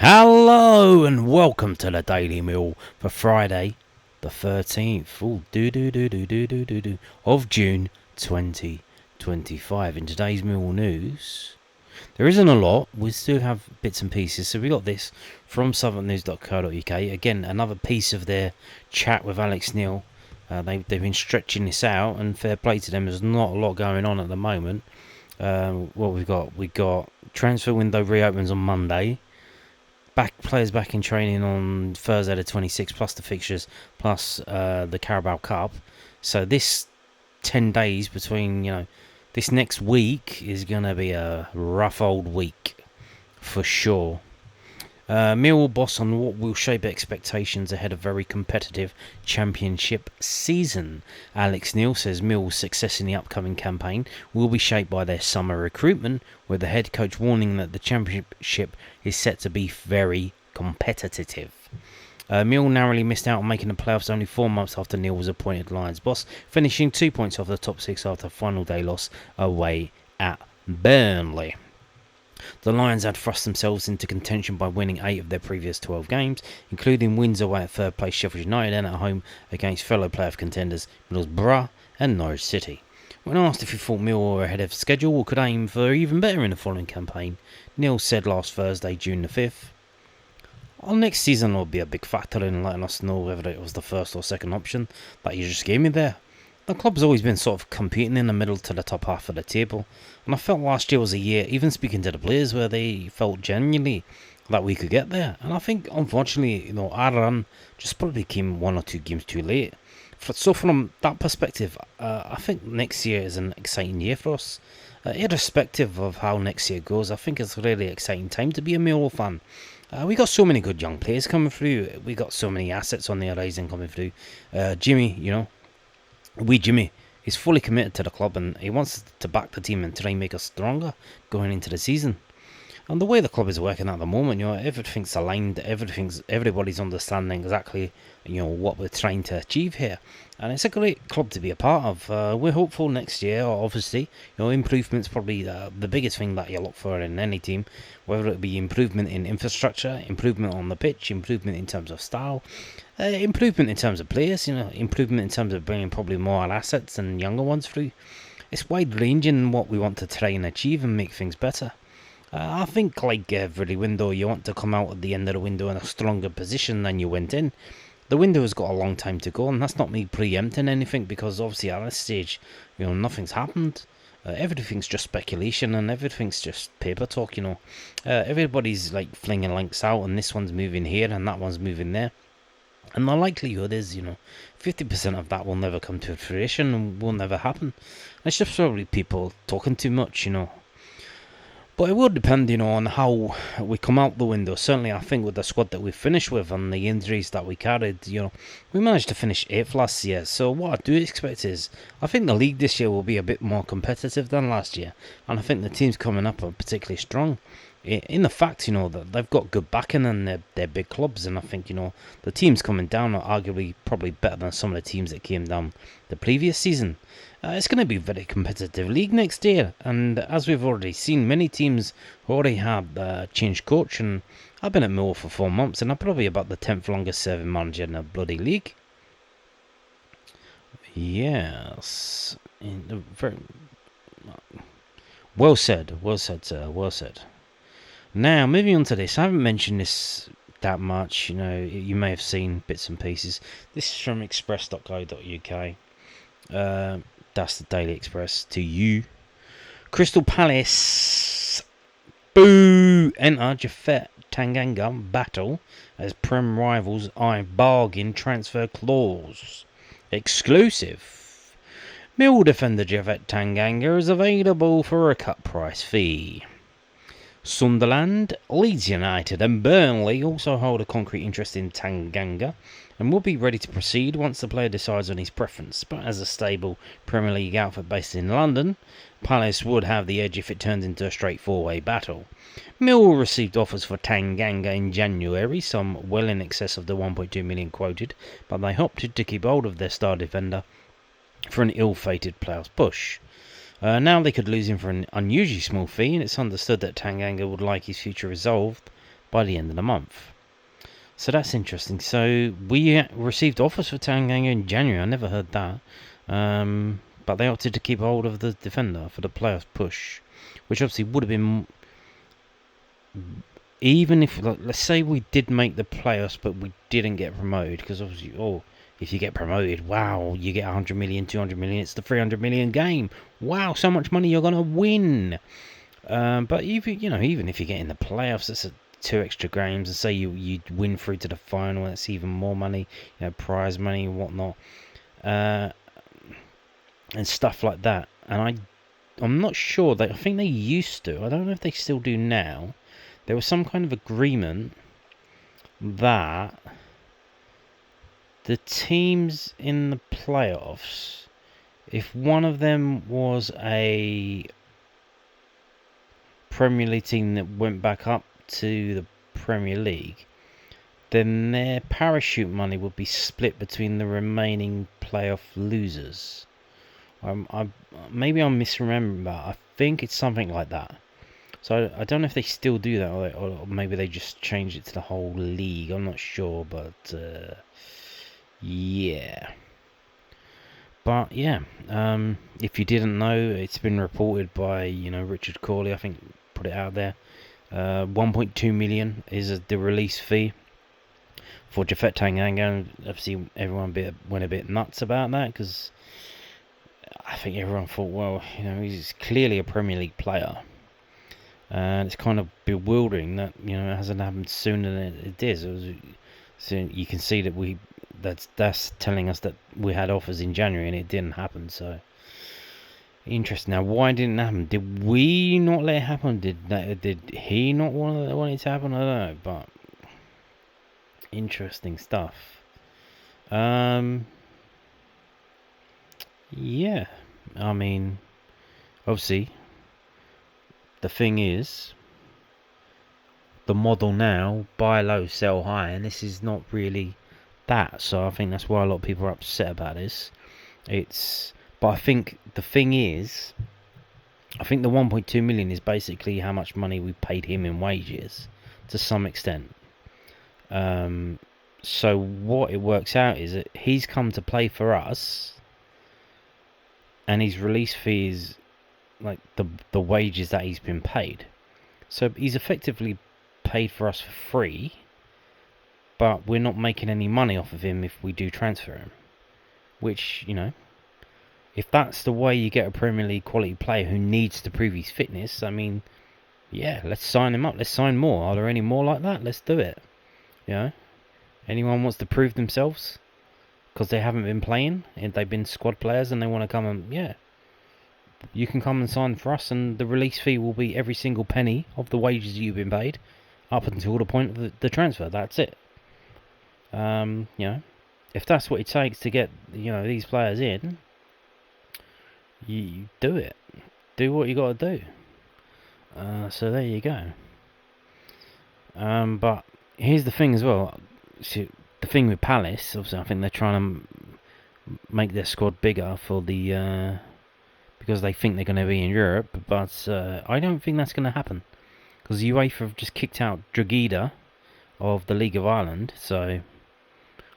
Hello and welcome to the Daily Mill for Friday, the 13th of June 2025. In today's Mill news, there isn't a lot. We still have bits and pieces. So we got this from southernnews.co.uk. Again, another piece of their chat with Alex Neil. They've been stretching this out, and fair play to them. There's not a lot going on at the moment. What we've got transfer window reopens on Monday. Players back in training on Thursday the 26th, plus the fixtures, plus the Carabao Cup. So this 10 days between, this next week is going to be a rough old week for sure. Millwall boss on what will shape expectations ahead of very competitive Championship season. Alex Neil says Millwall's success in the upcoming campaign will be shaped by their summer recruitment, with the head coach warning that the Championship is set to be very competitive. Millwall narrowly missed out on making the playoffs only 4 months after Neil was appointed Lions boss, finishing 2 points off the top 6 after a final day loss away at Burnley. The Lions had thrust themselves into contention by winning 8 of their previous 12 games, including wins away at third place Sheffield United and at home against fellow playoff contenders Middlesbrough and Norwich City. When asked if he thought Millwall were ahead of schedule or could aim for even better in the following campaign, Neil said last Thursday, June the 5th, "Our next season will be a big factor in letting us know whether it was the first or second option that you just gave me there. The club's always been sort of competing in the middle to the top half of the table, and I felt last year was a year, even speaking to the players, where they felt genuinely that we could get there. And I think, unfortunately, our run just probably came 1 or 2 games too late. So from that perspective, I think next year is an exciting year for us. Irrespective of how next year goes, I think it's a really exciting time to be a Millwall fan. We got so many good young players coming through. We got so many assets on the horizon coming through. Jimmy, Jimmy is fully committed to the club, and he wants to back the team and try and make us stronger going into the season. And the way the club is working at the moment, everything's aligned, everybody's understanding exactly, what we're trying to achieve here. And it's a great club to be a part of. We're hopeful next year, obviously. Improvement's probably the biggest thing that you look for in any team, whether it be improvement in infrastructure, improvement on the pitch, improvement in terms of style, improvement in terms of players, improvement in terms of bringing probably more assets and younger ones through. It's wide-ranging in what we want to try and achieve and make things better. I think, like every window, you want to come out at the end of the window in a stronger position than you went in. The window has got a long time to go, and that's not me preempting anything, because obviously at this stage, nothing's happened. Everything's just speculation, and everything's just paper talk, Everybody's like flinging links out, and this one's moving here, and that one's moving there. And the likelihood is, 50% of that will never come to fruition and will never happen. It's just probably people talking too much, But it will depend, on how we come out the window. Certainly, I think with the squad that we finished with and the injuries that we carried, we managed to finish 8th last year. So what I do expect is, I think the league this year will be a bit more competitive than last year. And I think the teams coming up are particularly strong. In the fact, that they've got good backing and they're big clubs. And I think, the teams coming down are arguably probably better than some of the teams that came down the previous season. It's going to be a very competitive league next year, and as we've already seen, many teams already have changed coach, and I've been at Millwall for 4 months, and I'm probably about the 10th longest serving manager in the bloody league. Yes. Well said, sir, well said. Now, moving on to this, I haven't mentioned this that much, you may have seen bits and pieces. This is from express.co.uk. That's the Daily Express to you. Crystal Palace, boo, enter Japhet Tanganga battle as Prem rivals eye bargain transfer clause. Exclusive. Mill defender Japhet Tanganga is available for a cut price fee. Sunderland, Leeds United and Burnley also hold a concrete interest in Tanganga and will be ready to proceed once the player decides on his preference. But as a stable Premier League outfit based in London, Palace would have the edge if it turns into a straight four-way battle. Millwall received offers for Tanganga in January, some well in excess of the 1.2 million quoted, but they opted to keep hold of their star defender for an ill-fated playoffs push. Now they could lose him for an unusually small fee, and it's understood that Tanganga would like his future resolved by the end of the month. So that's interesting. So we received offers for Tanganga in January. I never heard that. But they opted to keep hold of the defender for the playoff push, which obviously would have been, even if, like, let's say we did make the playoffs but we didn't get promoted, because obviously, if you get promoted, wow, you get 100 million, 200 million, it's the 300 million game. Wow, so much money you're going to win. But even if you get in the playoffs, that's 2 extra games, and say you win through to the final, that's even more money, prize money and whatnot, and stuff like that. And I'm not sure, I think they used to, I don't know if they still do now, there was some kind of agreement that the teams in the playoffs, if one of them was a Premier League team that went back up to the Premier League, then their parachute money would be split between the remaining playoff losers. Maybe I'm misremembering, but I think it's something like that. So I don't know if they still do that, or maybe they just changed it to the whole league. I'm not sure, but yeah. But yeah, if you didn't know, it's been reported by Richard Corley, I think, put it out there. 1.2 million is the release fee for Japhet Tanganga. Obviously, everyone went a bit nuts about that, because I think everyone thought, well, he's clearly a Premier League player, and it's kind of bewildering that it hasn't happened sooner than it did. So you can see that that's telling us that we had offers in January and it didn't happen. So interesting. Now, why didn't it happen? Did we not let it happen? Did he not want it to happen? I don't know, but interesting stuff. Yeah, I mean, obviously, the thing is, the model now, buy low, sell high, and this is not really that. So I think that's why a lot of people are upset about this. But I think the thing is, I think the 1.2 million is basically how much money we paid him in wages, to some extent. So what it works out is that he's come to play for us, and his release fee is like the wages that he's been paid. So he's effectively paid for us for free, but we're not making any money off of him if we do transfer him. Which, if that's the way you get a Premier League quality player who needs to prove his fitness, I mean, yeah, let's sign him up. Let's sign more. Are there any more like that? Let's do it. Anyone wants to prove themselves because they haven't been playing and they've been squad players and they want to come and, you can come and sign for us, and the release fee will be every single penny of the wages you've been paid up until the point of the transfer. That's it. If that's what it takes to get these players in, you do it. Do what you got to do. So there you go. But here's the thing as well. See, the thing with Palace, obviously, I think they're trying to make their squad bigger for the because they think they're going to be in Europe. But I don't think that's going to happen, because UEFA have just kicked out Drogheda of the League of Ireland. So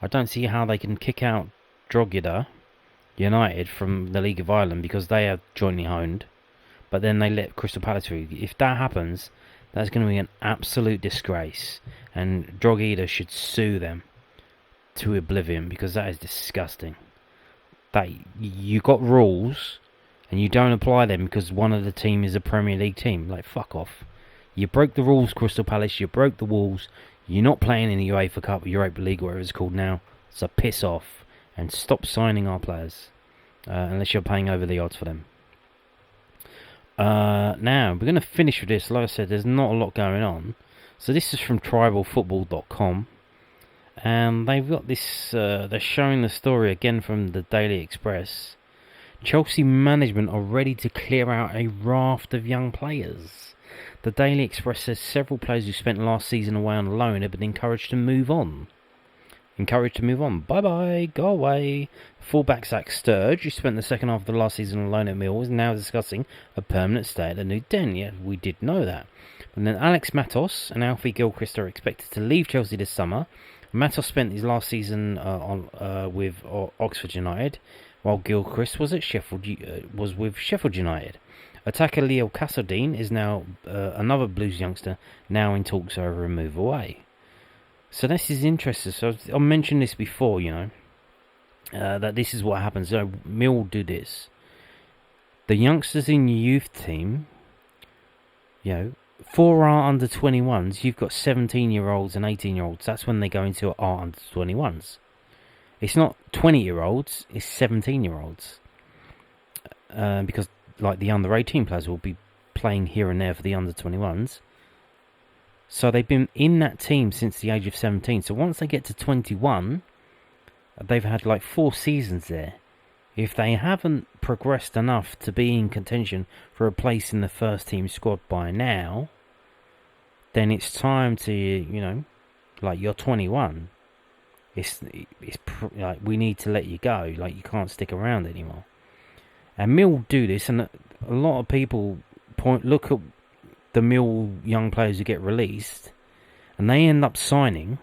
I don't see how they can kick out Drogheda United from the League of Ireland, because they are jointly owned, but then they let Crystal Palace through. If that happens, that's going to be an absolute disgrace, and Drogheda should sue them to oblivion, because that is disgusting. That you got rules and you don't apply them because one of the team is a Premier League team. Like, fuck off. You broke the rules, Crystal Palace. You broke the rules. You're not playing in the UEFA Cup or Europa League, whatever it's called now. So piss off and stop signing our players, unless you're paying over the odds for them. Now, we're going to finish with this. Like I said, there's not a lot going on. So this is from tribalfootball.com. And they've got this, they're showing the story again from the Daily Express. Chelsea management are ready to clear out a raft of young players. The Daily Express says several players who spent last season away on loan have been encouraged to move on. Bye-bye. Go away. Fullback Zak Sturge, who spent the second half of the last season on loan at Millwall, is now discussing a permanent stay at the New Den. Yeah, we did know that. And then Alex Matos and Alfie Gilchrist are expected to leave Chelsea this summer. Matos spent his last season with Oxford United, while Gilchrist was at was with Sheffield United. Attacker Leo Cassadine is now another Blues youngster, now in talks over a move away. So this is interesting. So I've mentioned this before, that this is what happens. So Mill do this. The youngsters in your youth team, for our under 21s, you've got 17-year-olds and 18-year-olds. That's when they go into our under 21s. It's not 20-year-olds, it's 17-year-olds. Because the under 18 players will be playing here and there for the under 21s. So they've been in that team since the age of 17. So once they get to 21, they've had 4 seasons there. If they haven't progressed enough to be in contention for a place in the first team squad by now, then it's time to, you're 21. It's we need to let you go. You can't stick around anymore. And Mill do this, and a lot of people look at the Mill young players who get released, and they end up signing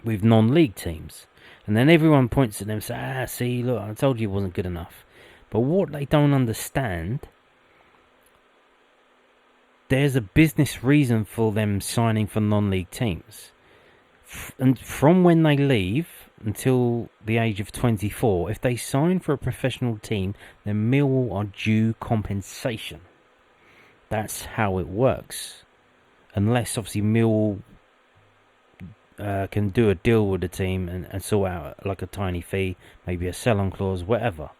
with non-league teams. And then everyone points at them and says, see, look, I told you it wasn't good enough. But what they don't understand, there's a business reason for them signing for non-league teams. And from when they leave until the age of 24, if they sign for a professional team, then Mill are due compensation. That's how it works. Unless, obviously, Mill can do a deal with the team and sort out a tiny fee, maybe a sell-on clause, whatever.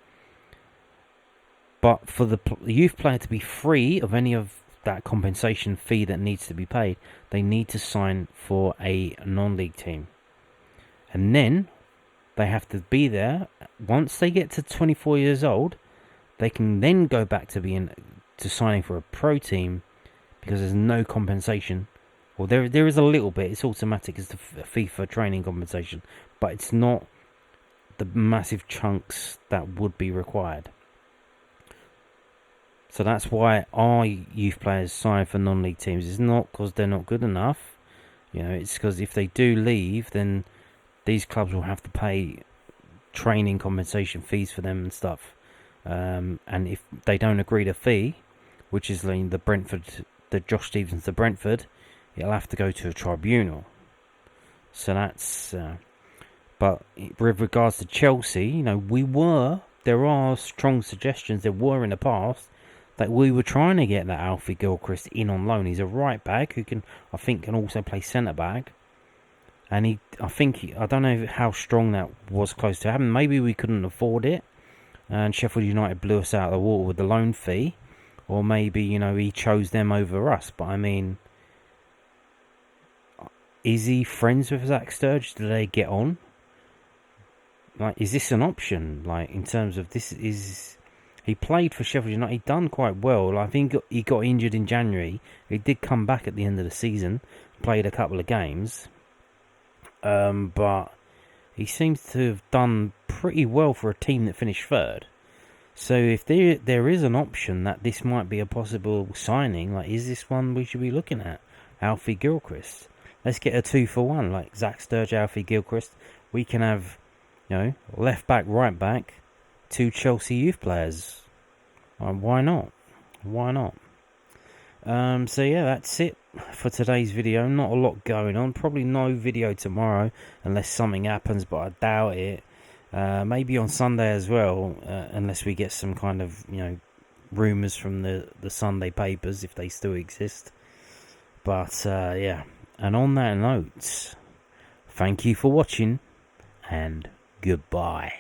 But for the youth player to be free of any of that compensation fee that needs to be paid, they need to sign for a non-league team. And then they have to be there. Once they get to 24 years old, they can then go back to signing for a pro team, because there's no compensation. Well, there is a little bit. It's automatic. It's the FIFA training compensation, but it's not the massive chunks that would be required. So that's why our youth players sign for non-league teams. It's not because they're not good enough. It's because if they do leave, then these clubs will have to pay training compensation fees for them and stuff. And if they don't agree to fee, which is the Josh Stevens to Brentford, it'll have to go to a tribunal. So that's... but with regards to Chelsea, there are strong suggestions, there were in the past, that we were trying to get that Alfie Gilchrist in on loan. He's a right back who can also play centre back. And I don't know how strong that was close to happening. Maybe we couldn't afford it, and Sheffield United blew us out of the water with the loan fee. Or maybe, he chose them over us. But is he friends with Zak Sturge? Do they get on? Is this an option? In terms of this is... He played for Sheffield United. He done quite well. I think he got injured in January. He did come back at the end of the season. Played a couple of games. But he seems to have done pretty well for a team that finished third. So if there is an option that this might be a possible signing, is this one we should be looking at? Alfie Gilchrist. Let's get a 2-for-1, Zak Sturge, Alfie Gilchrist. We can have, left back, right back, 2 Chelsea youth players. Why not? Why not? So yeah, that's it for today's video. Not a lot going on. Probably no video tomorrow unless something happens, but I doubt it. Maybe on Sunday as well, unless we get some kind of, rumours from the Sunday papers, if they still exist. But, yeah. And on that note, thank you for watching, and goodbye.